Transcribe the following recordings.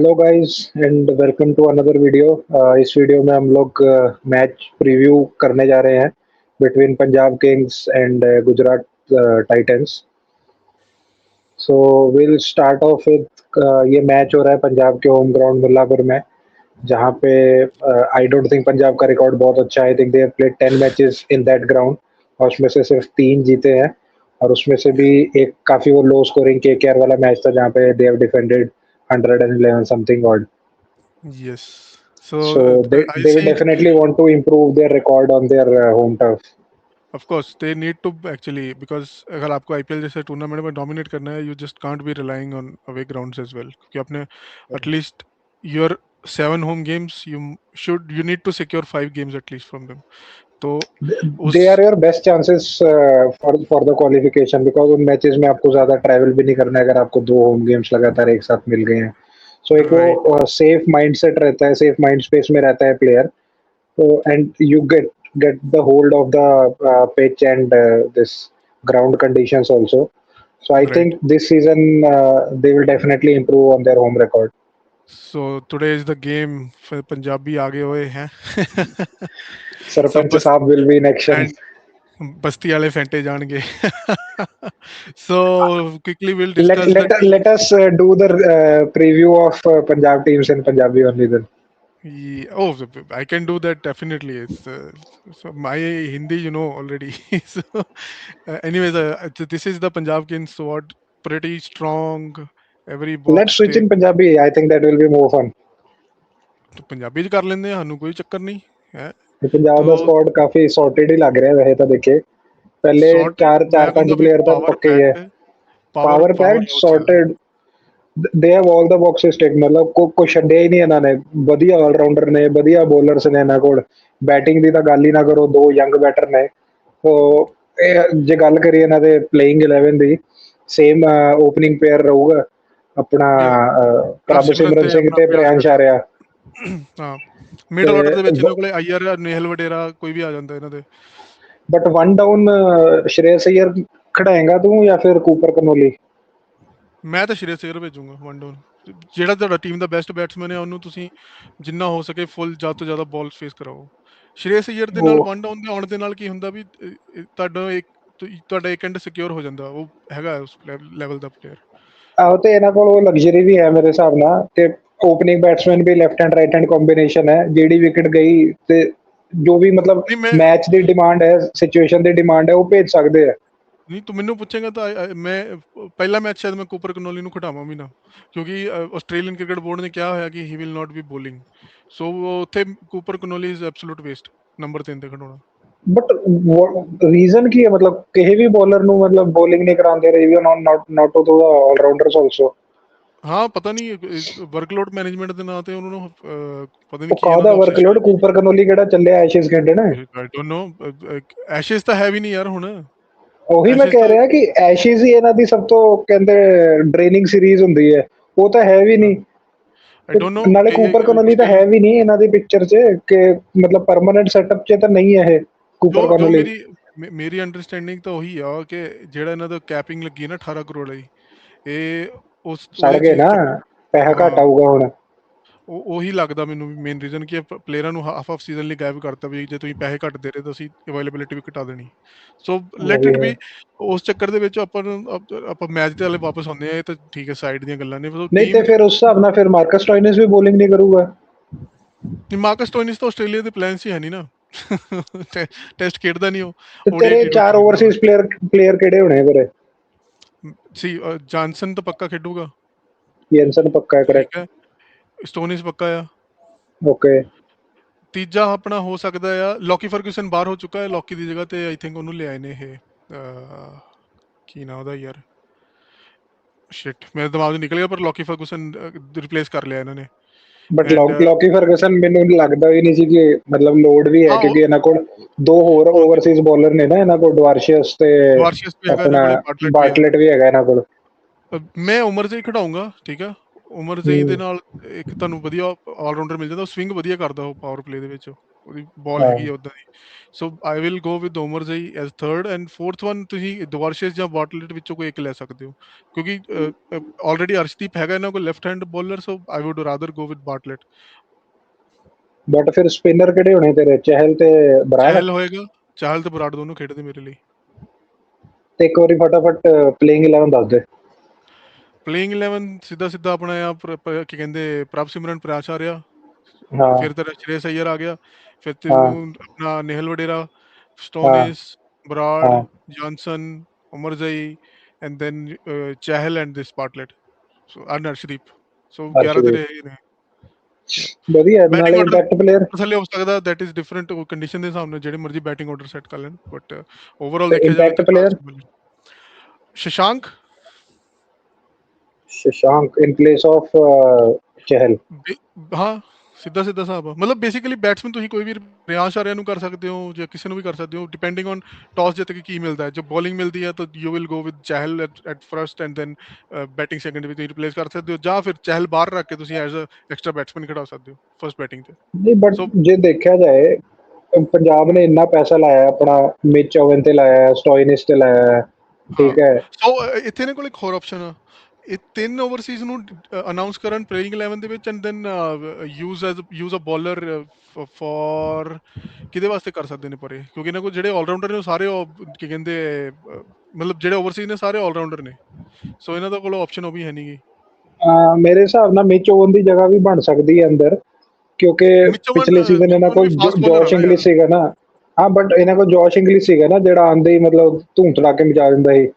Hello guys and welcome to another video. इस video में हम लोग मैच प्रीव्यू करने जा रहे हैं between Punjab Kings and Gujarat Titans. So will start off with ये मैच हो रहा है पंजाब के होम ग्राउंड मुल्लापुर में, जहाँ पे आई डोंट थिंक पंजाब का रिकॉर्ड बहुत अच्छा है। I think they have played 10 matches in that ground और उसमें से सिर्फ 3 जीते हैं, और उसमें से भी एक काफी वो लो स्कोरिंग केकेआर वाला मैच था जहाँ पे they have defended 111 something odd. Yes. So I they will see. definitely want to improve their record on their home turf. Of course, they need to actually because अगर आपको IPL जैसे tournament में dominate करना है, you just can't be relying on away grounds as well. क्योंकि आपने at least your 7 home games, you need to secure 5 games at least from them. तो They are उस your best chances for the qualification, because उन matches में आपको ज्यादा travel भी नहीं करना है अगर आपको 2 होम गेम्स लगातार एक साथ मिल गए हैं। सो एक राइट वो सेफ माइंडसेट रहता है, सेफ माइंड स्पेस में रहता है player. So and you get the hold of the pitch and this ground conditions also. So I right think this season they will definitely improve on their home record. So today is the game Punjabi आगे हुए हैं सो Sarpanch बस Saab will be in action. And बस्ती वाले फेंटे जाएंगे so quickly will Let discuss let the let us do the preview of Punjab teams in Punjabi only then. Oh, I can do that definitely. So my Hindi, already. So, anyways, this is the Punjab Kings squad, pretty strong. Every Let's box switch tick. in Punjabi. I think that will be more fun. तो पंजाबी च कर लेंदे हैं, ਸਾਨੂੰ ਕੋਈ ਚੱਕਰ नहीं है पंजाब तो का स्क्वाड काफी सॉर्टेड ही लग रहा है वैसे तो देखे। पहले सॉर्टेड चार मैं चार पांच कहूंगा भी प्लेयर तो पावर पक्के ही है। Packed power power power packed बहुत ज्यादा sorted, they have all the boxes ਟਿਕ, ਮਤਲਬ ਕੋਈ ਛੱਡਿਆ ਹੀ ਨਹੀਂ ਇਹਨਾਂ ਨੇ। ਵਧੀਆ ਆਲਰਾਊਂਡਰ ਨੇ, ਵਧੀਆ ਬੋਲਰਸ ਨੇ ਇਹਨਾਂ ਕੋਲ। ਬੈਟਿੰਗ ਦੀ ਤਾਂ ਗੱਲ ਹੀ ਨਾ ਕਰੋ, 2 ਯੰਗ ਬੈਟਰ ਨੇ। ਸੋ ਜੇ ਗੱਲ ਕਰੀਏ ਇਹਨਾਂ ਦੇ ਪਲੇਇੰਗ 11 ਦੀ, ਸੇਮ ਓਪਨਿੰਗ ਪੇਅਰ ਰਹੂਗਾ ਆਪਣਾ या ਪ੍ਰਭ ਹਰਸਿਮਰਨ ਸਿਮਰਨ ਤੇ ਸਿੰਘ ਆਪਣਾ ਤੇ ਪ੍ਰਿਆੰਸ਼ ਪ੍ਰਿਆੰਸ਼ ਆਰਿਆ ਆਰਿਆ। ਹਾਂ ਮਿਡਲ ਆਰਡਰ ਦੇ ਵਿੱਚ ਇਹਨਾਂ ਕੋਲੇ ਆਈਆਰ ਨੇਹਲ ਵਡੇਰਾ ਕੋਈ ਵੀ ਆ ਜਾਂਦਾ ਇਹਨਾਂ ਦੇ ਬਟ ਵਨ ਡਾਊਨ ਸ਼੍ਰੇयस अय्यर ਖੜਾਏਗਾ ਤੂੰ ਜਾਂ ਫਿਰ ਕੂਪਰ ਕਨੋਲੀ? ਮੈਂ ਤਾਂ ਸ਼੍ਰੇयस अय्यर ਭੇਜੂੰਗਾ ਵਨ ਡਾਊਨ ਜਿਹੜਾ ਤੁਹਾਡਾ ਟੀਮ ਦਾ ਬੈਸਟ ਬੈਟਸਮੈਨ ਹੈ ਉਹਨੂੰ ਤੁਸੀਂ ਜਿੰਨਾ ਹੋ ਸਕੇ ਫੁੱਲ ਜ਼ਿਆਦਾ ਤੋਂ ਜ਼ਿਆਦਾ ਬਾਲ ਫੇਸ ਕਰਾਓ ਸ਼੍ਰੇयस अय्यर ਦੇ ਨਾਲ ਉਹ ਵਨ ਡਾਊਨ ਦੇ ਆਉਣ ਦੇ ਨਾਲ ਕੀ ਹੁੰਦਾ ਵੀ ਤੁਹਾਡਾ ਇੱਕ ਐਂਡ ਸਿਕਿਉਰ ਹੋ ਜਾਂਦਾ ਉਹ ਹੈਗਾ ਉਸ ਲੈਵਲ ਦਾ ਪਲੇਅਰ ਆਹੋ, ਤੇ ਇਹਨਾਂ ਕੋਲ ਉਹ ਲਗਜ਼ਰੀ ਵੀ ਹੈ ਮੇਰੇ ਹਿਸਾਬ ਨਾਲ ਕਿ ਓਪਨਿੰਗ ਬੈਟਸਮੈਨ ਵੀ left hand right hand combination ਹੈ। ਜਿਹੜੀ ਵਿਕਟ ਗਈ ਤੇ ਜੋ ਵੀ ਮਤਲਬ ਨਹੀਂ ਮੈਂ ਮੈਚ ਦੀ ਡਿਮਾਂਡ ਹੈ, ਸਿਚੁਏਸ਼ਨ ਦੀ ਡਿਮਾਂਡ ਹੈ, ਉਹ ਭੇਜ ਸਕਦੇ ਆ। ਨਹੀਂ ਤੂੰ ਮੈਨੂੰ ਪੁੱਛੇਗਾ ਤਾਂ ਮੈਂ ਪਹਿਲਾ ਮੈਚ ਸ਼ਾਇਦ ਮੈਂ ਕੂਪਰ ਕਨੋਲੀ ਨੂੰ ਖਿਡਾਵਾਂ ਵੀ ਨਾ ਕਿਉਂਕਿ ਆਸਟ੍ਰੇਲੀਅਨ ਕ੍ਰਿਕਟ ਬੋਰਡ ਨੇ ਕਿਹਾ ਹੋਇਆ ਕਿ he will not be bowling so ਉੱਥੇ Cooper Connolly is absolute waste number 3 ਤੇ ਖਿਡਾਉਣਾ ਬਟ ਰੀਜ਼ਨ ਕੀ ਹੈ? ਮਤਲਬ ਕਿਸੇ ਵੀ ਬੋਲਰ ਨੂੰ ਮਤਲਬ ਬੋਲਿੰਗ ਨਹੀਂ ਕਰਾਉਂਦੇ ਰਹੇ, ਨਾਟ ਟੂ ਦਾ ਆਲਰਾਊਂਡਰਸ ਆਲਸੋ। ਹਾਂ ਪਤਾ ਨਹੀਂ ਵਰਕਲੋਡ ਮੈਨੇਜਮੈਂਟ ਦੇ ਨਾਂ ਤੇ ਉਹਨਾਂ ਨੂੰ ਪਤਾ ਨਹੀਂ ਉਹ ਕੀ ਇਹਨਾਂ ਕਾਹਦਾ ਦਾ ਆਬਸੈਸ਼ਨ ਵਰਕਲੋਡ? ਕੂਪਰ ਕਨੋਲੀ ਕਿਹੜਾ ਚੱਲਿਆ ਐਸ਼ੇਜ਼ ਖੇਡੇ ਨੇ? ਆਈ ਡੋਨਟ ਨੋ ਐਸ਼ੇਸ ਤਾਂ ਹੈ ਵੀ ਨਹੀਂ ਯਾਰ ਹੁਣ ਉਹੀ ਮੈਂ ਐਸ਼ੇਸ ਕਹਿ ਤਾਂ ਰਿਹਾ ਕਿ ਐਸ਼ੇਜ਼ ਹੀ ਇਹਨਾਂ ਦੀ ਸਭ ਤੋਂ ਕਹਿੰਦੇ ਡਰੇਨਿੰਗ ਸੀਰੀਜ਼ ਹੁੰਦੀ ਹੈ, ਉਹ ਤਾਂ ਹੈ ਵੀ ਨਹੀਂ। ਆਈ ਡੋਨਟ ਨੋ ਨਾਲੇ ਕਿ ਕੂਪਰ ਕਨੋਲੀ ਤਾਂ ਹੈ ਆਸਟ੍ਰੇਲੀਅਨ ਵੀ ਨਹੀਂ ਇਹਨਾਂ ਦੀ ਪਿਕਚਰ 'ਚ, ਕਿ ਮਤਲਬ ਪਰਮਾਨੈਂਟ ਸੈਟਅਪ 'ਚ ਤਾਂ ਨਹੀਂ ਹੈ ਇਹ ਕੂਪਰ ਜੋ ਕਨੋਲੀ। ਮੇਰੀ ਅੰਡਰਸਟੈਂਡਿੰਗ ਤਾਂ ਉਹੀ ਆ ਕਿ ਜਿਹੜਾ ਇਹਨਾਂ ਦਾ ਕੈਪਿੰਗ ਲੱਗੀ ਨਾ 18 ਕਰੋੜ ਵਾਲੀ ਇਹ ਸੜ ਉਹਦੇ ਗਏ ਨਾ, ਪੈਸਾ ਘੱਟ ਹਾਂ ਆਊਗਾ ਹੁਣ। ਉਹੀ ਲੱਗਦਾ ਮੈਨੂੰ ਵੀ ਮੇਨ ਰੀਜ਼ਨ ਕਿ ਪਲੇਅਰਾਂ ਨੂੰ ਹਾਫ ਸੀਜ਼ਨ ਲਈ ਗਾਇਬ ਕਰਤਾ ਵੀ ਜੇ ਤੁਸੀਂ ਪੈਸੇ ਘੱਟ ਦੇ ਰਹੇ ਤਾਂ ਅਸੀਂ ਅਵੇਲੇਬਿਲਿਟੀ ਵੀ ਘਟਾ ਦੇਣੀ ਸੋ ਉਹ ਲੈਟ ਵੀ ਇਟ ਹੈ। ਬੀ ਉਸ ਚੱਕਰ ਦੇ ਵਿੱਚ ਆਪਾਂ ਮੈਚ ਦੇ ਵਾਲੇ ਵਾਪਸ ਆਉਂਦੇ ਆ ਇਹ ਤਾਂ ਠੀਕ ਹੈ ਸਾਈਡ ਦੀਆਂ ਗੱਲਾਂ ਨੇ ਨਹੀਂ ਤੇ ਟੀਮ ਫਿਰ ਉਸ ਹਿਸਾਬ ਨਾਲ ਫਿਰ ਮਾਰਕਸ ਸਟੋਇਨਿਸ ਵੀ ਬੋਲਿੰਗ ਨਹੀਂ ਕਰੂਗਾ। ਮਾਰਕਸ ਸਟੋਇਨਿਸ ਤਾਂ ਆਸਟ੍ਰੇਲੀਆ ਦੇ ਪਲਾਨਸ ਹੀ ਹੈ ਨਹੀਂ ਨਾ ਟੈਸਟ ਖੇਡਦਾ ਨਹੀਂ ਉਹ ਤੇ ਤੇਰੇ ODI T20 ਚਾਰ ਖੇਡਦਾ ਓਵਰਸੀਜ਼ ਪਲੇਅਰ ਕਿਹੜੇ ਹੋਣੇ ਫਿਰ? ਸੀ ਜॉनसन ਤਾਂ ਪੱਕਾ ਖੇਡੂਗਾ ਯੈਨਸਨ ਪੱਕਾ ਹੈ, ਠੀਕ ਕਰੈਕਟ। ਹੈ ਸਟੋਨਿਸ ਪੱਕਾ ਆ ਓਕੇ। ਤੀਜਾ ਆਪਣਾ ਹੋ ਸਕਦਾ ਆ ਲੌਕੀ ਫਰਗੂਸਨ ਬਾਹਰ ਹੋ ਚੁੱਕਾ ਹੈ ਲੌਕੀ ਦੀ ਜਗ੍ਹਾ ਤੇ ਆਈ ਥਿੰਕ ਉਹਨੂੰ ਲਿਆਏ ਨੇ ਇਹ ਕੀ ਨਾ ਉਹਦਾ ਯਾਰ ਸ਼ਿਟ ਮੇਰੇ ਦਿਮਾਗ ਤੋਂ ਨਿਕਲ ਗਿਆ ਪਰ ਲੌਕੀ ਫਰਗੂਸਨ ਰਿਪਲੇਸ ਕਰ ਲਿਆ ਇਹਨਾਂ ਨੇ ਬਟ ਐਂਡ ਲੌਕੀ ਫਰਗੂਸਨ ਮੈਨੂੰ ਲੱਗਦਾ ਵੀ ਨਹੀਂ ਸੀ ਕਿ ਮਤਲਬ ਲੋਡ ਵੀ ਹੈ, ਹਾਂ ਕਿਉਂਕਿ ਇਹਨਾਂ ਕੋਲ 2 ਹੋਰ ਓਵਰਸੀਜ਼ ਬੋਲਰ ਨੇ ਨਾ, ਇਹਨਾਂ ਕੋਲ ਡਵਾਰਸ਼ੀਅਸ ਤੇ ਡਵਾਰਸ਼ੀਅਸ ਵੀ ਹੈਗਾ ਇਹਨਾਂ ਆਪਣਾ ਕੋਲੇ ਬਾਟਲੇਟ ਵੀ ਆ ਬਾਰਟਲੇਟ ਵੀ ਹੈਗਾ ਇਹਨਾਂ ਕੋਲ। ਮੈਂ ਉਮਰ 'ਚ ਹੀ ਖਿਡਾਊਂਗਾ ਠੀਕ ਆ ਉਮਰ ਜ਼ਈ ਦੇ ਨਾਲ ਇੱਕ ਤੁਹਾਨੂੰ ਵਧੀਆ ਆਲਰਾਊਂਡਰ ਮਿਲ ਜਾਂਦਾ, ਉਹ ਸਵਿੰਗ ਵਧੀਆ ਕਰਦਾ ਉਹ ਪਾਵਰ ਪਲੇ ਦੇ ਵਿੱਚ, ਉਹਦੀ ਬਾਲ ਹੈਗੀ ਆ ਉੱਦਾਂ ਦੀ। ਸੋ I will go with Omarzai as third, and fourth one ਤੁਸੀਂ ਦਵਾਰਸ਼ੇਸ ਜਾਂ ਬਾਟਲੇਟ ਵਿੱਚੋਂ ਕੋਈ ਇੱਕ ਲੈ ਸਕਦੇ ਹੋ, ਕਿਉਂਕਿ ਆਲਰੇਡੀ ਅਰਸ਼ਦੀਪ ਹੈਗਾ ਇਹਨਾਂ ਕੋਲ left hand bowler, so I would rather go with Bartlett. But ਫਿਰ ਸਪਿਨਰ ਕਿਹੜੇ ਹੋਣੇ ਤੇਰੇ, ਚਹਿਲ ਤੇ ਬਰਾੜ? ਚਾਹਲ ਹੋਏਗਾ, ਚਾਹਲ ਤੇ ਬਰਾੜ ਦੋਨੋਂ ਖੇਡਦੇ ਮੇਰੇ ਲਈ। ਤੇ ਇੱਕ ਵਾਰੀ ਫਟਾਫਟ ਪਲੇਇੰਗ 11 ਦੱਸ ਦੇ। ਪਲੇਇੰਗ 11 ਸਿੱਧਾ ਆਪਣਾ ਆ ਕੀ ਕਹਿੰਦੇ ਪ੍ਰਭ ਸਿਮਰਨ ਪ੍ਰਿਆਚਾਰਿਆ, ਹਾਂ ਫਿਰ ਤੇਰਾ ਸ਼੍ਰੇਸ ਅਈਅਰ ਆ ਗਿਆ, ਫਿਰ ਹਾਂ ਤੈਨੂੰ ਆਪਣਾ ਨੇਹਲ ਵਡੇਰਾ, ਹਾਂ ਸਟੋਨਿਸ, ਬਰਾੜ, ਹਾਂ Johnson, Omarzai, and then Chahal and this Bartlett, so and Arshdeep. So 11 ਤੇਰੇ ਅਰਸ਼ਦੀਪ ਹੈਗੇ ਨੇ। ਵਧੀਆ, ਬੈਟਿੰਗ ਨਾਲੇ ਆਰਡਰ ਇੰਪੈਕਟ ਪਲੇਅਰ। ਥੱਲੇ ਹੋ ਸਕਦਾ, ਦੈਟ ਇਜ਼ ਡਿਫਰੈਂਟ ਕੰਡੀਸ਼ਨ ਦੇ ਹਿਸਾਬ ਨਾਲ ਜਿਹੜੇ ਮਰਜ਼ੀ ਬੈਟਿੰਗ ਆਰਡਰ ਸੈੱਟ ਕਰ ਲੈਣ, ਬਟ ਓਵਰਆਲ ਤੇ ਦੇਖਿਆ ਜਾਵੇ ਇੰਪੈਕਟ ਤਾਂ player last Shashank, Shashank in place of Chahal. ਹਾਂ ਸਿੱਧਾ ਹਿਸਾਬ ਆ, ਮਤਲਬ ਬੇਸਿਕਲੀ ਬੈਟਸਮੈਨ ਤੁਸੀਂ ਕੋਈ ਵੀ ਰਿਆਂਸ਼ ਆਰਿਆ ਨੂੰ ਕਰ ਸਕਦੇ ਹੋ ਜਾਂ ਕਿਸੇ ਨੂੰ ਵੀ ਕਰ ਸਕਦੇ ਹੋ, ਡਿਪੈਂਡਿੰਗ ਔਨ ਟਾਸ ਜਿੱਤ ਕੇ ਕੀ ਮਿਲਦਾ ਹੈ। ਜੋ ਬੋਲਿੰਗ ਮਿਲਦੀ ਹੈ ਤਾਂ you will go with Chahal at first, and then batting second ਵਿੱਚ ਤੁਸੀਂ ਰਿਪਲੇਸ ਕਰ ਸਕਦੇ ਹੋ, ਜਾਂ ਫਿਰ ਚਹਿਲ ਬਾਹਰ ਰੱਖ ਕੇ ਤੁਸੀਂ ਐਜ਼ ਅ ਐਕਸਟਰਾ ਬੈਟਸਮੈਨ ਖੜਾ ਸਕਦੇ ਹੋ ਫਰਸਟ ਬੈਟਿੰਗ ਤੇ। ਨਹੀਂ ਬਟ ਸੋ ਜੇ ਦੇਖਿਆ ਜਾਏ, ਪੰਜਾਬ ਨੇ ਇੰਨਾ ਪੈਸਾ ਲਾਇਆ ਆਪਣਾ, ਮਿਚ ਓਵਨ ਤੇ ਲਾਇਆ ਹੈ, ਸਟੋਇਨਿਸ ਤੇ ਲਾਇਆ ਹੈ, ਹਾਂ, ਠੀਕ ਹੈ। ਸੋ ਇੱਥੇ ਇਹਨਾਂ ਕੋਲ ਇੱਕ ਹੋਰ ਆਪਸ਼ਨ ਆ, ਇਹ 3 ਓਵਰਸੀਜ਼ ਨੂੰ ਅਨਾਉਂਸ ਕਰਨ ਪਲੇਇੰਗ 11 ਦੇ ਵਿੱਚ, and then use a bowler for ਕਿਹਦੇ ਵਾਸਤੇ ਕਰ ਸਕਦੇ ਨੇ ਪਰ ਇਹ, ਕਿਉਂਕਿ ਇਹਨਾਂ ਕੋਲ ਜਿਹੜੇ ਆਲਰਾਊਂਡਰ ਨੇ ਉਹ ਸਾਰੇ ਕੀ ਕਹਿੰਦੇ ਮਤਲਬ ਜਿਹੜੇ ਓਵਰਸੀਜ਼ ਨੇ ਸਾਰੇ ਆਲਰਾਊਂਡਰ ਨੇ, ਸੋ ਇਹਨਾਂ ਦਾ ਕੋਲ ਆਪਸ਼ਨ ਉਹ ਵੀ ਹੈ ਨਹੀਂਗੀ। ਮੇਰੇ ਹਿਸਾਬ ਨਾਲ ਮਿਚ ਓਵਨ ਦੀ ਜਗ੍ਹਾ ਵੀ ਬਣ ਸਕਦੀ ਹੈ ਅੰਦਰ, ਕਿਉਂਕਿ ਪਿਛਲੇ ਸੀਜ਼ਨ ਇਹਨਾਂ ਮਿਚੋਵਨ ਵੀ ਕੋਲ ਫਾਸਟ ਬੋਲਰ ਆ ਜੋਸ਼ ਨਾ ਇੰਗਲਿਸ਼ ਯਾਰ। ਸੀਗਾ ਨਾ। ਹਾਂ ਬਟ ਇਹਨਾਂ ਕੋਲ ਜੋਸ਼ ਇੰਗਲਿਸ਼ ਸੀਗਾ ਨਾ, ਜਿਹੜਾ ਆਂਦੇ ਹੀ ਮਤਲਬ ਧੂੰ ਧੜਾ ਕੇ ਮਚਾ ਦਿੰਦਾ ਸੀ।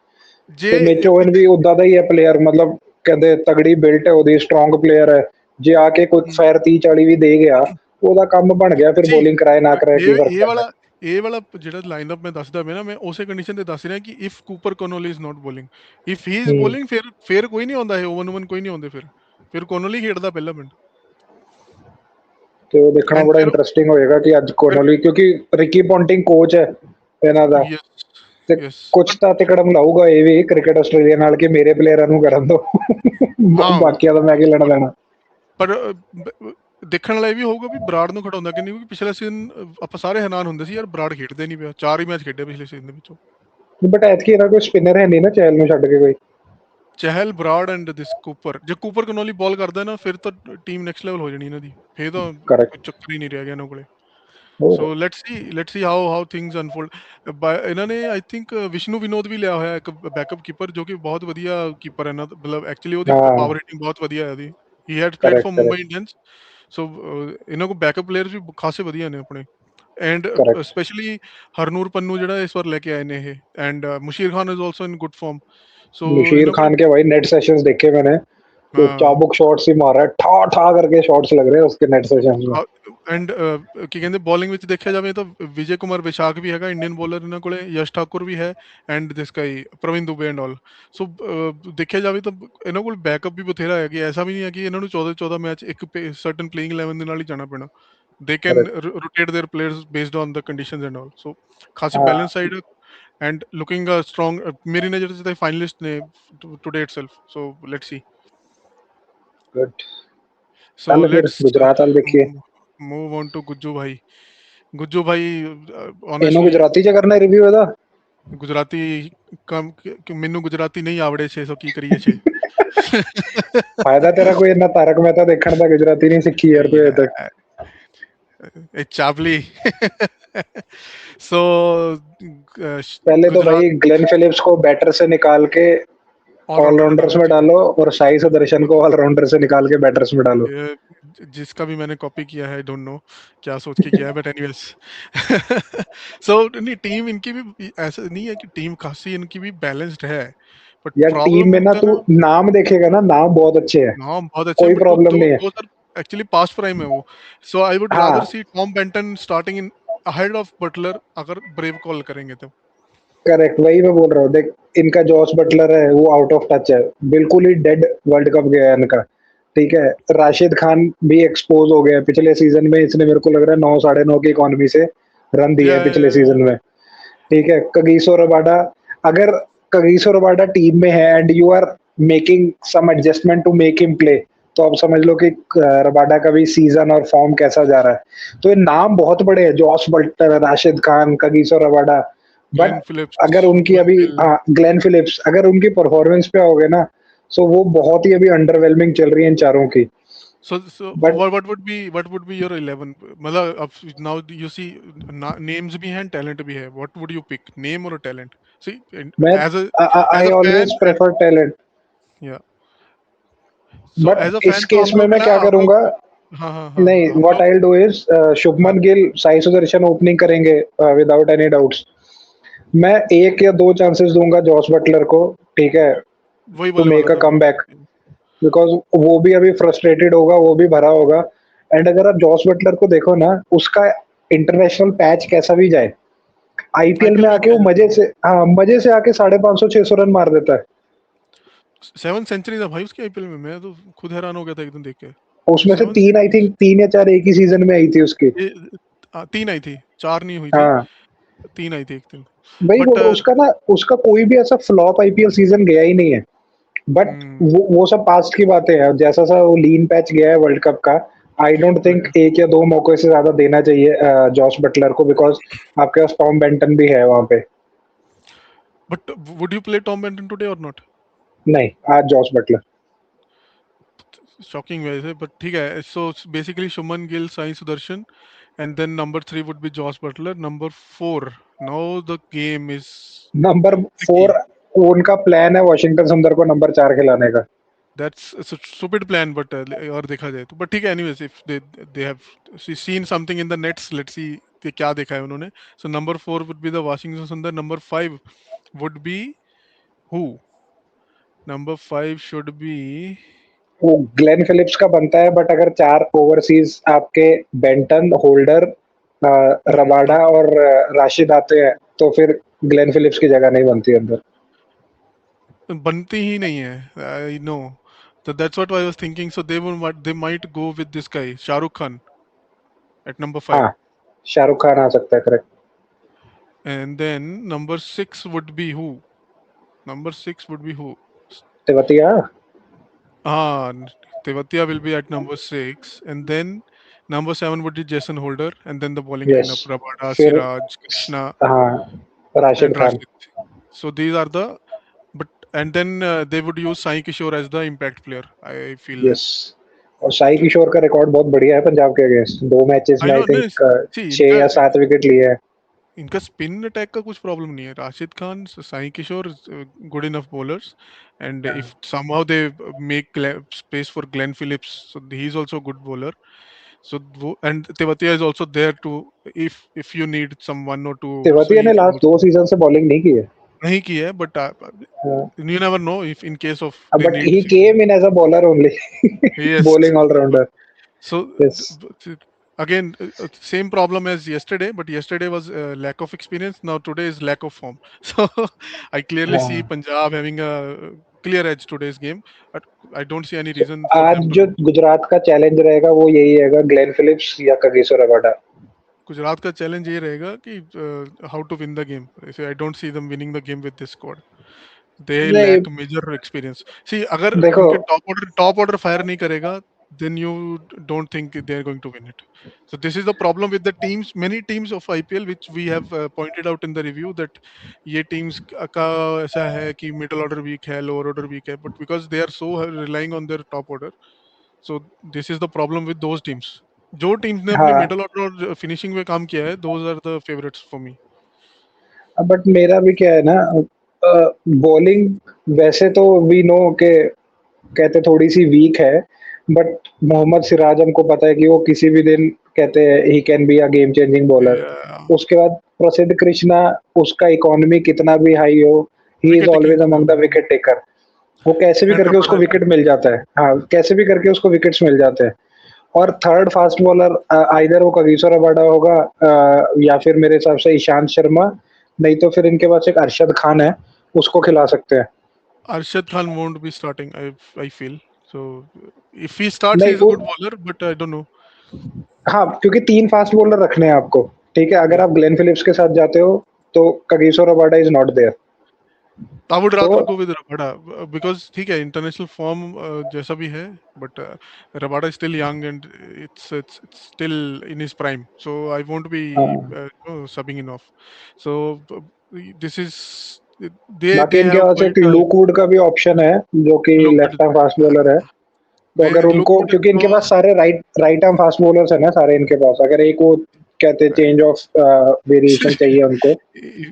ਤੇ ਮਿਚ ਜੇ ਓਵਨ ਵੀ ਉਦਾਂ ਦਾ ਹੀ ਹੈ ਪਲੇਅਰ, ਮਤਲਬ ਕਹਿੰਦੇ ਤਗੜੀ ਬਿਲਟ ਹੈ ਉਹਦੀ, ਸਟਰੋਂਗ ਪਲੇਅਰ ਹੈ। ਜੇ ਆ ਕੇ ਕੋਈ ਫਾਇਰ 30-40 ਵੀ ਦੇ ਗਿਆ, ਉਹਦਾ ਕੰਮ ਬਣ ਗਿਆ, ਫਿਰ ਜੀ ਬੋਲਿੰਗ ਕਰਾਏ ਨਾ ਕਰਾਏ ਕੀ ਫਰਕ ਇਹ ਪੈਂਦਾ। ਵਾਲਾ ਜਿਹੜਾ ਲਾਈਨਅਪ ਮੈਂ ਦੱਸਦਾ ਪਿਆ ਨਾ, ਮੈਂ ਉਸੇ ਕੰਡੀਸ਼ਨ ਤੇ ਦੱਸ ਰਿਹਾ ਕਿ if Cooper Connolly is not bowling, if he is ਹੂੰ ਬੋਲਿੰਗ, ਫਿਰ ਕੋਈ ਨਹੀਂ ਆਉਂਦਾ, ਇਹ ਓਵਨ ਕੋਈ ਨਹੀਂ ਆਉਂਦੇ, ਫਿਰ ਕੋਨੋਲੀ ਖੇਡਦਾ ਪਹਿਲਾ ਮਿੰਟ। ਤੇ ਉਹ ਦੇਖਣਾ ਐਂਡ ਬੜਾ ਇੰਟਰਸਟਿੰਗ ਹੋਏਗਾ ਕਿ ਅੱਜ ਕੋਨੋਲੀ, ਕਿਉਂਕਿ ਰਿਕੀ ਪੌਂਟਿੰਗ ਕੋਚ ਹੈ ਇਹਨਾਂ ਦਾ, ਯਸ ਤੇ ਯਸ ਕੁਛ ਤਾਂ ਤਿਕੜਮ ਲਾਊਗਾ ਇਹ ਵੀ ਕ੍ਰਿਕਟ ਆਸਟ੍ਰੇਲੀਆ ਨਾਲ, ਕਿ ਮੇਰੇ ਪਲੇਅਰਾਂ ਨੂੰ ਕਰਨ ਦੋ ਹਾਂ, ਬਾਕੀਆਂ ਦਾ ਮੈਂ ਕੀ ਲੈਣਾ ਦੇਣਾ। ਪਰ ਦੇਖਣ ਵਾਲਾ ਇਹ ਵੀ ਹੋਊਗਾ ਵੀ ਬਰਾੜ ਨੂੰ ਖੜਾਉਂਦਾ ਕਿ ਨਹੀਂ, ਕਿਉਂਕਿ ਪਿਛਲੇ ਸੀਜ਼ਨ ਆਪਾਂ ਸਾਰੇ ਹੈਰਾਨ ਹੁੰਦੇ ਸੀ ਯਾਰ ਬਰਾੜ ਖੇਡਦੇ ਨਹੀਂ ਪਿਆ, 4 ਹੀ ਮੈਚ ਖੇਡੇ ਪਿਛਲੇ ਸੀਜ਼ਨ ਦੇ ਵਿੱਚੋਂ। ਬਟ ਐਤਕੀ ਇਹਨਾਂ ਕੋਈ ਸਪਿਨਰ ਹੈ ਨਹੀਂ ਨਾ, ਚਹਿਲ ਨੂੰ ਛੱਡ ਕੇ ਕੋਈ। ਚਹਿਲ, ਬਰਾੜ ਐਂਡ ਦਿਸ ਕੂਪਰ, ਜੇ ਕੂਪਰ ਕਨੋਲੀ ਬਾਲ ਕਰਦਾ ਨਾ, ਫਿਰ ਤਾਂ ਟੀਮ ਨੈਕਸਟ ਲੈਵਲ ਹੋ ਜਾਣੀ ਇਹਨਾਂ ਦੀ, ਫਿਰ ਤਾਂ ਕੋਈ ਕਰੈਕਟ। ਚੱਕਰ ਹੀ ਨਹੀਂ ਰਹਿ ਗਿਆ ਇਹਨਾਂ ਕੋਲੇ। ਸੋ let's C how things unfold. ਇਹਨਾਂ ਨੇ ਆਈ ਥਿੰਕ ਵਿਸ਼ਨੂੰ ਵਿਨੋਦ ਵੀ ਲਿਆ ਹੋਇਆ ਇੱਕ ਬੈਕਅਪ ਕੀਪਰ, ਜੋ ਕਿ ਬਹੁਤ ਵਧੀਆ ਕੀਪਰ ਹੈ ਇਹਨਾਂ ਦਾ, ਮਤਲਬ ਐਕਚੁਅਲੀ ਉਹਦੀ ਹਾਂ ਪਾਵਰ ਹਿਟਿੰਗ ਬਹੁਤ ਵਧੀਆ ਹੈ ਉਹਦੀ। He had played correct for correct Mumbai Indians, so ਇਹਨਾਂ ਕੋਲ ਬੈਕਅਪ ਪਲੇਅਰਸ ਵੀ ਖਾਸੇ ਵਧੀਆ ਨੇ ਆਪਣੇ, and correct. Specially Harnoor Pannu ਜਿਹੜਾ ਇਸ ਵਾਰ ਲੈ ਕੇ ਆਏ ਨੇ ਇਹ, and Musheer Khan is also in good form. So Musheer ਇਹਨਾਂ ਕੋਲ खान के भाई नेट सेशंस देखे मैंने, तो ਹਾਂ चाबुक शॉट्स ही मार रहा है, ठा ठा करके शॉट्स लग रहे हैं उसके नेट सेशंस में। ਐਂਡ ਕੀ ਕਹਿੰਦੇ ਬੋਲਿੰਗ ਵਿੱਚ ਦੇਖਿਆ ਜਾਵੇ ਤਾਂ ਵਿਜੇ ਕੁਮਾਰ ਵਿਸ਼ਾਖ ਵੀ ਹੈਗਾ ਇੰਡੀਅਨ ਬੋਲਰ ਇਹਨਾਂ ਕੋਲੇ, ਯਸ਼ ਠਾਕੁਰ ਵੀ ਹੈ, ਐਂਡ ਦਿਸ ਗਾਈ ਪ੍ਰਵਿੰਦ ਦੁਬੇ ਐਂਡ ਆਲ। ਸੋ ਦੇਖਿਆ ਜਾਵੇ ਤਾਂ ਇਹਨਾਂ ਕੋਲ ਬੈਕਅਪ ਵੀ ਬਥੇਰਾ ਹੈ, ਕਿ ਐਸਾ ਵੀ ਨਹੀਂ ਹੈ ਕਿ ਇਹਨਾਂ ਨੂੰ 14 ਮੈਚ ਇੱਕ ਸਰਟਨ ਪਲੇਇੰਗ 11 ਦੇ ਨਾਲ ਹੀ ਜਾਣਾ ਪੈਣਾ। They can correct. Rotate their players based on the conditions and all. So ਖਾਸੀ हाँ balance side and looking strong, ਮੇਰੀ ਨਜ਼ਰ 'ਚ ਤਾਂ ਫਾਈਨਲਿਸਟ ਨੇ today itself. So let's see. Good. So चल फिर let's गुजरात वाल देखिए। move on to गुज्जू भाई। गुज्जू भाई ਇਹਨੂੰ honestly ਗੁਜਰਾਤੀ ਚ ਕਰਨਾ ਰਿਵਿਊ ਇਹਦਾ। गुजराती कम ਮੈਨੂੰ ਗੁਜਰਾਤੀ ਨਹੀਂ ਆਵੜੇ 600 ਕੀ ਕਰੀਏ 6 ਫਾਇਦਾ ਤੇਰਾ ਕੋਈ ਇੰਨਾ ਤਾਰਕ ਮਹਿਤਾ ਦੇਖਣ ਦਾ, ਗੁਜਰਾਤੀ ਨਹੀਂ ਸਿੱਖੀ ਯਾਰ ਤੂੰ ਅਜੇ ਤੱਕ। ए चावली सो पहले तो गुजरात भाई ग्लेन फिलिप्स को बैटर से निकाल के ऑलराउंडर में ऑलराउंडर्स डालना में चाहिए डालो, और साई सुदर्शन को ऑलराउंडर से निकाल के बैटर्स में डालो। ये जिसका भी मैंने कॉपी किया है, डोंट नो क्या सोच के किया है, बट एनीवेज सो नहीं टीम इनकी भी ऐसा नहीं है कि टीम खासी इनकी भी बैलेंस्ड है, बट यार टीम प्रॉब्लम में ना इनका तू ना नाम देखेगा ना, नाम बहुत अच्छे हैं, नाम बहुत अच्छे हैं, कोई बट वो प्रॉब्लम दो नहीं है। दो सर एक्चुअली पास्ट प्राइम है वो। सो आई वुड रादर हाँ see Tom Banton starting in ahead of Buttler, अगर ब्रेव कॉल करेंगे तो। करेक्ट, वही मैं बोल रहा हूँ। देख, इनका जॉस बटलर है वो आउट ऑफ टच है, बिल्कुल ही डेड वर्ल्ड कप गया है इनका। ठीक है, राशिद खान भी एक्सपोज हो गया है पिछले सीजन में, इसने मेरे को लग रहा है 9 साढ़े 9 की इकोनॉमी से रन दिए या हैं पिछले सीजन में। ठीक है, कगिसो रबाडा, अगर कगिसो रबाडा टीम में है and you are making some adjustment to make him play, तो आप समझ लो कि रबाडा का भी सीजन और फॉर्म कैसा जा रहा है। तो ये नाम बहुत बड़े हैं, Jos Buttler, Rashid Khan, Kagiso Rabada, but Glenn अगर फिलिप्स, उनकी शुभमन अभी गिल। ग्लेन फिलिप्स, अगर उनकी परफॉर्मेंस पे आओगे ना, सो वो बहुत ही अभी अंडरवेलमिंग चल रही है इन चारों की। So but what would be your 11? मतलब अब now you see names भी हैं, talent भी है. What would you pick? Name or talent? See, मैं as a I as a always fan, prefer talent, yeah. So but as a इस fan तो case में मैं क्या हम लोग करूंगा, हाँ हाँ हाँ नहीं, हाँ हम व्हाट लोग आई विल डू इज हाँ शुभमन गिल, साई सुदर्शन ओपनिंग करेंगे विदाउट एनी डाउट्स। मैं एक या दो चांसेस दूंगा जॉस बटलर को, ठीक है, वही टू बोलने वाला मेक अ था मैं। कमबैक, बिकॉज वो भी अभी फ्रस्ट्रेटेड होगा, वो भी भरा होगा। एंड अगर आप जॉस बटलर को देखो ना, उसका इंटरनेशनल पैच कैसा भी जाए, आईपीएल आईपीएल में में आके भी वो आ जाता मजे है। से, हाँ, मजे से आके 550-600 रन मार देता है। 7 सेंचुरी था भाई उसकी आईपीएल में, मैं तो खुद हैरान हो गया था एकदम देख के। उसमें से 7 तीन, आई सेंचुरीज। थिंक 3 या 4 एक ही सीजन में आई थी उसकी। 3 आई थी, 4 नहीं हुई थी, हाँ, 3 आई थी एक दिन। वही बट बोल रहा हूँ, उसका ना, उसका कोई भी ऐसा फ्लॉप आईपीएल सीजन गया ही नहीं है। बट वो सब पास्ट की बातें हैं। जैसा सा वो लीन पैच गया है वर्ल्ड कप का, आई डोंट थिंक एक या दो मौके से ज्यादा देना चाहिए जॉस बटलर को, बिकॉज आपके पास टॉम बेंटन भी है वहां पे। But would you play Tom Benton today और नॉट? नहीं, आज जॉस बटलर। शॉकिंग वैसे, बट ठीक है। So basically Shubman Gill, Sai Sudarshan, and then number 3 would be Josh Butler. Number 4, now the game is number tricky. 4, उनका प्लान है वॉशिंगटन सुंदर को नंबर 4 खिलाने का। That's a stupid plan, but और देखा जाए तो, but ठीक है, anyways, if they have seen something in the nets, let's see कि क्या देखा है उन्होंने. So number 4 would be the Washington Sundar. Number 5 would be who? Number 5 should be वो ग्लेन फिलिप्स का बनता है, बट अगर 4 ओवरसीज आपके बेंटन, होल्डर, रबाडा और राशिद आते हैं, तो फिर ग्लेन फिलिप्स की जगह नहीं बनती अंदर। बनती ही नहीं है, I know. So that's what I was thinking. So they might go with this guy, Shahrukh Khan, at number 5. हाँ, शाहरुख खान आ सकता है, correct. And then number 6 would be who? Number 6 would be who? Tewatia. Ah, Tevatia will be at number 6. And then number 7 would be Jason Holder. And then the bowling yes, lineup, Rabada, फिर Siraj, Krishna, हाँ, Rashid and Khan. Rashid. So these are the. But and then they would use Sai Kishore as the impact player. I feel like. Yes, और साई किशोर का record बहुत बढ़िया है पंजाब के against, 2 matches I में आई know. No, think see, 6 या 7 wicket लिए हैं। इनका स्पिन अटैक का कुछ प्रॉब्लम नहीं है। Rashid Khan, Sai Kishore, good enough bowlers, and if somehow they make space for Glenn Phillips, so he is also good bowler. So वो, and Tewatia is also there too, if you need some one और two over, so Tewatia he ने can last also. 2 season से bowling नहीं की है, नहीं की है, but you never know, if in case of they but need he six. Came in as a bowler only, yes. Bowling allrounder. So yes, again, same problem as yesterday, but yesterday was lack of experience. Now today is lack of form. So I clearly see हाँ। Punjab having a clear edge today's game. But I don't see any So, reason for आज them to जो lose. Gujarat का challenge रहेगा वो यही रहेगा, Glenn Phillips या Kagiso Rabada. Gujarat का चैलेंज ये रहेगा कि how to win the game. I don't see them winning the game with this squad. They नहीं, लैक मेजर एक्सपीरियंस. सी, अगर देखो, उनके टॉप ऑर्डर फायर नहीं करेगा, then you don't think they are going to win it. So this is the problem with the teams, many teams of IPL, which we have pointed out in the review, that ये teams का ऐसा है कि middle order weak है, lower order weak है, but because they are so relying on their top order, so this is the problem with those teams. जो teams ने अपने हाँ, middle order और finishing में काम किया है, those are the favorites for me. But मेरा भी क्या है ना, बॉलिंग वैसे तो वी नो के कहते थोड़ी सी वीक है, बट मोहम्मद सिराज हमको पता है कि वो किसी भी दिन, कहते हैं, he can be a game changing bowler. Yeah, उसके बाद प्रसिद्ध कृष्णा, उसका इकोनॉमी कितना भी हाई हो, he is wicket taking always among the wicket taker. वो कैसे भी and करके उसको Rabada as विकेट well. मिल जाता है, हाँ, कैसे भी करके उसको विकेट्स मिल जाते हैं। और थर्ड फास्ट बॉलर आइदर वो कगिसो रबाडा होगा, या फिर मेरे हिसाब से ईशांत शर्मा, नहीं तो फिर इनके पास एक अरशद खान है, उसको खिला सकते हैं। Arshad Khan won't be starting, I feel. So if he starts, he नहीं is a वो, good bowler, but I don't know. हाँ, क्योंकि 3 फास्ट बॉलर रखने हैं आपको, ठीक है, अगर Yeah. आप ग्लेन फिलिप्स के साथ जाते हो तो Kagiso Rabada is not there. I would तो rather go with Rabada because ठीक है international form जैसा भी है, but Rabada is still young and it's still in his prime. So I won't be subbing him off. So this is बाकी they इनके have पास एक quite a look would का भी ऑप्शन है, जो कि look good. Left arm fast bowler है। तो They अगर look उनको, good. क्योंकि इनके So पास सारे राइट आर्म फास्ट बॉलर्स है ना सारे इनके पास, अगर एक वो कहते हैं चेंज ऑफ वेरिएशन चाहिए उनको।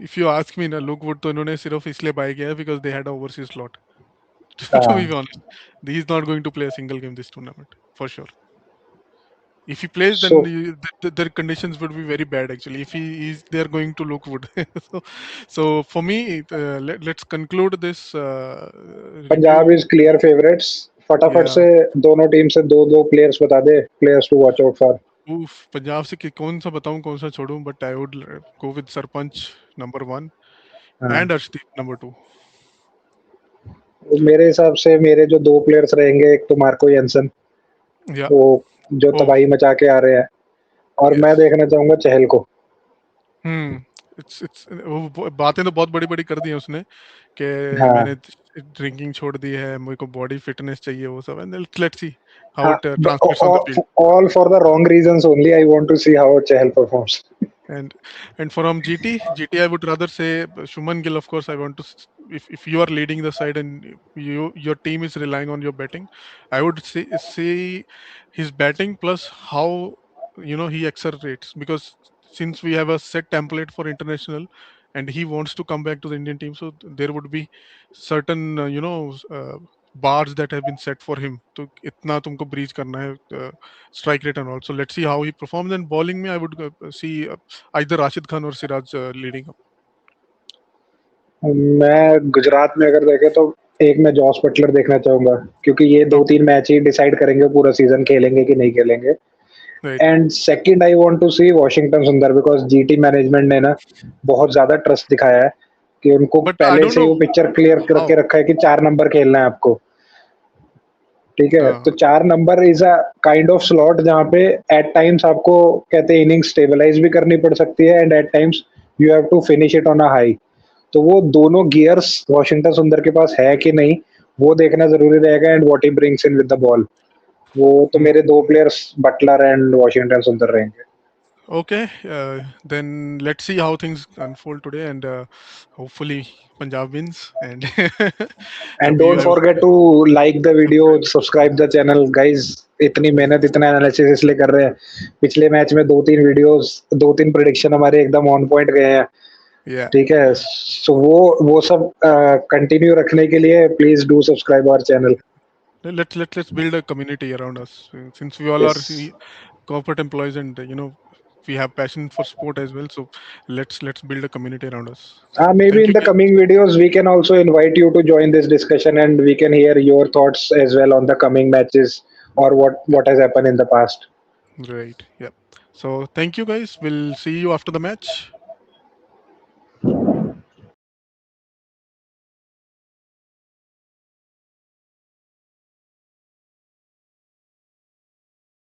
if you ask me ना look good तो इन्होंने सिर्फ इसलिए buy किया है because they had a overseas slot. To be हाँ, honest, he is not going to play a single game this tournament for sure. If he plays, so then their conditions would be very bad. Actually, if he is, they are going to look good. So for me, let's conclude this Punjab review. Is clear favourites. फटाफट Yeah, से दोनों team से दो दो players बता दे, players to watch out for. oof, Punjab से कौन सा बताऊं कौन सा छोड़ूं, but I would go with sarpanch number 1 हाँ, and Arshdeep number 2. मेरे हिसाब से मेरे जो दो प्लेयर्स रहेंगे, एक तो मार्को जेंसन, Yeah. वो जो Oh तबाही मचा के आ रहे हैं, और मैं yes. देखना चाहूंगा चहल को। हम्म। इट्स वो बातें तो बहुत बड़ी बड़ी कर दी हैं उसने कि हाँ मैंने ड्रिंकिंग छोड़ दी है, मेरे को बॉडी फिटनेस चाहिए, वो सब। एंड लेट्स सी हाउ हाँ, it translates on the field. All for the wrong reasons only, I want to see how Chahal performs. And from GT, I would rather say Shuman Gill. Of course, I want to. If you are leading the side and your team is relying on your batting, I would say his batting plus how he accelerates, because since we have a set template for international and he wants to come back to the Indian team, so there would be certain bars that have been set for him. तो इतना तुमको breach करना है strike rate and all. So let's see how he performs. And bowling, me I would see either Rashid Khan or Siraj leading up. मैं गुजरात में अगर देखे तो एक मैं जॉस बटलर देखना चाहूंगा, क्योंकि ये दो Okay, तीन मैच ही डिसाइड करेंगे पूरा सीजन खेलेंगे कि नहीं खेलेंगे। right. And second I want to see Washington Sundar, because GT management ने ना बहुत ज्यादा ट्रस्ट दिखाया है कि उनको But I पहले don't से ही वो know पिक्चर क्लियर करके how. रखा है कि 4 नंबर खेलना है आपको। ठीक है, तो Uh, 4 number is a kind of slot जहाँ पे एट टाइम्स आपको कहते हैं इनिंग स्टेबलाइज भी करनी पड़ सकती है, and at times you have to finish it on a high. तो वो दोनों गियर्स वॉशिंगटन सुंदर के पास है कि नहीं, वो देखना जरूरी रहेगा, and what he brings in with the ball. वो तो मेरे दो mm, players Buttler and Washington Sundar रहेंगे। okay, then let's see how things unfold today, and hopefully Punjab wins. And and we don't have forget to like the video, subscribe the channel guys. इतनी मेहनत इतना analysis इसलिए कर रहे हैं, पिछले match में दो तीन वीडियोस, दो तीन प्रिडिक्शन हमारे एकदम ऑन पॉइंट गए हैं। yeah. ठीक है, सो वो सब कंटिन्यू रखने के लिए please do subscribe our channel. Let's build a community around us, since we all are yes, corporate employees, and we have passion for sport as well. So let's build a community around us. So maybe thank in you the guys. coming videos we can also invite you to join this discussion, and we can hear your thoughts as well on the coming matches, or what has happened in the past. Right. Yeah. So thank you guys. We'll see you after the match.